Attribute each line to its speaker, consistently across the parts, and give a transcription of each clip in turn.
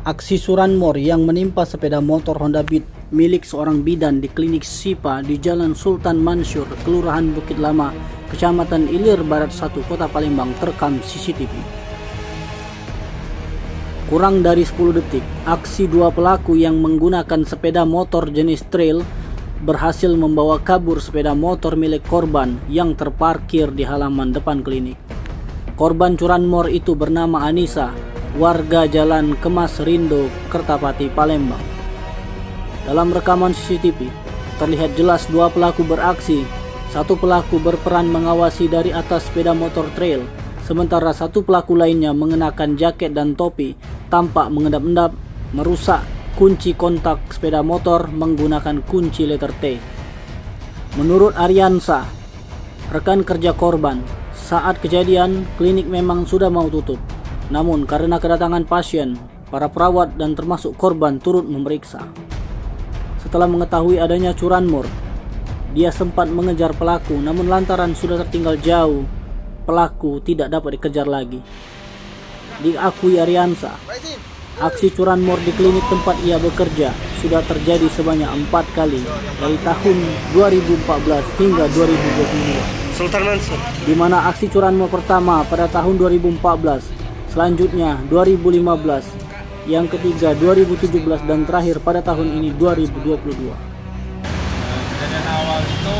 Speaker 1: Aksi curanmor yang menimpa sepeda motor Honda Beat milik seorang bidan di klinik Sipa di Jalan Sultan Mansur, Kelurahan Bukit Lama, Kecamatan Ilir Barat 1, Kota Palembang terekam CCTV. Kurang dari 10 detik, aksi dua pelaku yang menggunakan sepeda motor jenis trail berhasil membawa kabur sepeda motor milik korban yang terparkir di halaman depan klinik. Korban curanmor itu bernama Anissa, warga Jalan Kemas Rindo, Kertapati, Palembang. Dalam rekaman CCTV, terlihat jelas dua pelaku beraksi. Satu pelaku berperan mengawasi dari atas sepeda motor trail, sementara satu pelaku lainnya mengenakan jaket dan topi, tampak mengendap-endap merusak kunci kontak sepeda motor menggunakan kunci letter T. Menurut Ariansa, rekan kerja korban, saat kejadian klinik memang sudah mau tutup. Namun karena kedatangan pasien, para perawat dan termasuk korban turut memeriksa. Setelah mengetahui adanya curanmor, dia sempat mengejar pelaku, namun lantaran sudah tertinggal jauh, pelaku tidak dapat dikejar lagi. Diakui Ariansa, aksi curanmor di klinik tempat ia bekerja sudah terjadi sebanyak 4 kali dari tahun 2014 hingga 2022.
Speaker 2: Sultan Mansur,
Speaker 1: Di mana aksi curanmor pertama pada tahun 2014, selanjutnya 2015, yang ketiga 2017, dan terakhir pada tahun ini 2022.
Speaker 3: Kejadian awal itu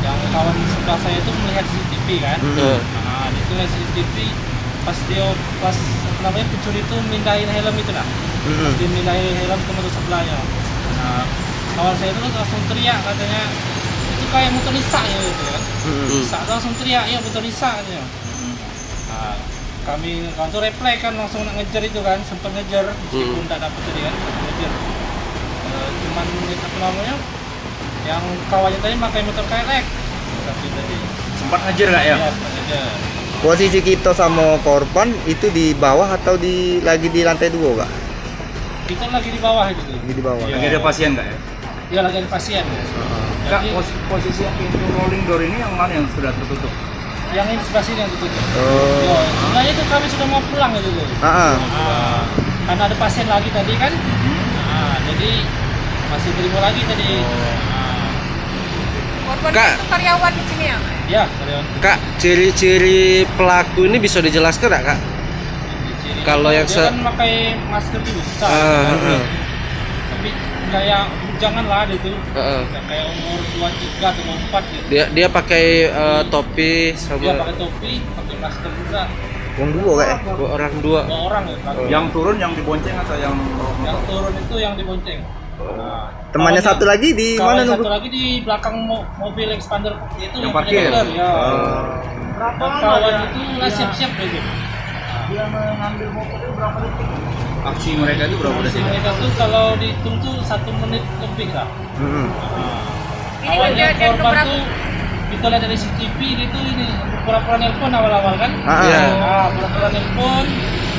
Speaker 3: yang kawan sebelah saya itu melihat CCTV kan. Nah, itu lihat CCTV pas pencuri itu mindahin helm itu lah. Pas dia mindahin helm ke motor sebelahnya. Nah, kawan saya itu langsung teriak, katanya itu kayak motor Nisa ya gitu kan. Nisa langsung teriak, ya motor Nisa aja. Nah, kami tuh refleks kan, langsung nak ngejar itu kan, sempat ngejar meskipun tak dapat tadi kan, ngejar. Cuman apa namanya, yang kawannya tadi pakai motor KLX tapi tadi
Speaker 2: sempat ngejar nggak ya?
Speaker 3: Iya, sempat ngejar.
Speaker 4: Posisi kita sama korban itu di bawah atau lagi di lantai 2, Kak?
Speaker 3: Kita lagi di bawah itu.
Speaker 4: Lagi di bawah.
Speaker 3: Iya.
Speaker 2: Lagi ada pasien nggak ya?
Speaker 3: Iya, lagi ada pasien.
Speaker 2: Kak,
Speaker 3: Jadi,
Speaker 2: posisi yang pintu rolling door ini yang mana yang sudah tertutup?
Speaker 3: yang ini sebelah sini yang tutup.
Speaker 4: Oh.
Speaker 3: Yo, sebenarnya itu kami sudah mau pulang gitu loh.
Speaker 4: Ah.
Speaker 3: Karena ada pasien lagi tadi kan. Nah, jadi masih terima lagi tadi.
Speaker 5: Korban
Speaker 4: Kak.
Speaker 5: itu karyawan di sini ya?
Speaker 3: Ya, karyawan.
Speaker 4: Kak, ciri-ciri pelaku ini bisa dijelaskan nggak, Kak?
Speaker 3: Ciri
Speaker 4: Kalau yang
Speaker 3: dia kan pakai masker itu susah. Tapi kayak janganlah itu. Kayak umur 23 atau 24 gitu.
Speaker 4: Dia pakai topi sama
Speaker 3: Dia pakai topi, pakai masker juga.
Speaker 4: Wong dua, Kak ya? Orang dua.
Speaker 3: 2 orang ya.
Speaker 2: Yang turun yang dibonceng atau yang
Speaker 3: Yang turun itu yang dibonceng. Nah,
Speaker 4: Temannya
Speaker 3: kawannya-
Speaker 4: satu lagi di
Speaker 3: kawan
Speaker 4: mana
Speaker 3: satu
Speaker 4: nunggu?
Speaker 3: lagi di belakang mobil expander itu
Speaker 2: Yang
Speaker 3: punya
Speaker 2: parkir?
Speaker 3: dokter, ya. Dan kawan itu lah siap-siap gitu.
Speaker 2: dia mengambil motor itu berapa detik? Aksi mereka itu berapa detik?
Speaker 3: Mereka tuh kalau dihitung tuh 1 menit lebih lah.
Speaker 5: Ini
Speaker 3: Awalnya
Speaker 5: kejadian
Speaker 3: korban
Speaker 5: keberapa?
Speaker 3: tuh kita lihat dari CCTV gitu, ini pura-pura nelpon awal-awal kan.
Speaker 4: Iya.
Speaker 3: Nah, pura-pura nelpon,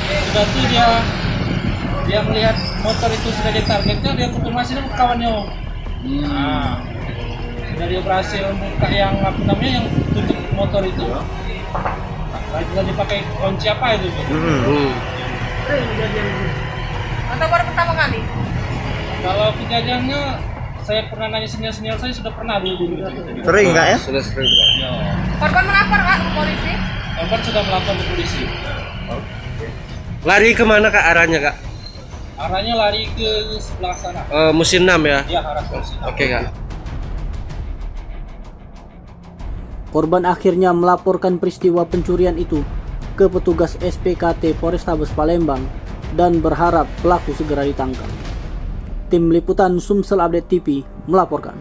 Speaker 3: sudah tuh dia melihat motor itu sudah ditargetnya, dia konfirmasi dengan kawannya. Nah, sudah dia berhasil buka yang apa namanya, yang tutup motor itu. Sudah dipakai kunci apa itu?
Speaker 5: Atau baru pertama kali?
Speaker 3: Kalau kejadiannya, saya pernah nanya senior-senior saya sudah pernah dulu.
Speaker 4: Sering nggak ya?
Speaker 2: Sudah sering.
Speaker 3: Ya.
Speaker 5: Korban melapor Kak ke polisi?
Speaker 3: Korban sudah melapor ke polisi.
Speaker 4: Lari kemana, Kak, arahnya, Kak?
Speaker 3: Arahnya lari ke sebelah sana.
Speaker 4: Musim 6 ya?
Speaker 3: Ya, arah ke sini.
Speaker 4: Oke, Kak.
Speaker 1: Korban akhirnya melaporkan peristiwa pencurian itu ke petugas SPKT Polrestabes Palembang dan berharap pelaku segera ditangkap. Tim Liputan Sumsel Update TV melaporkan.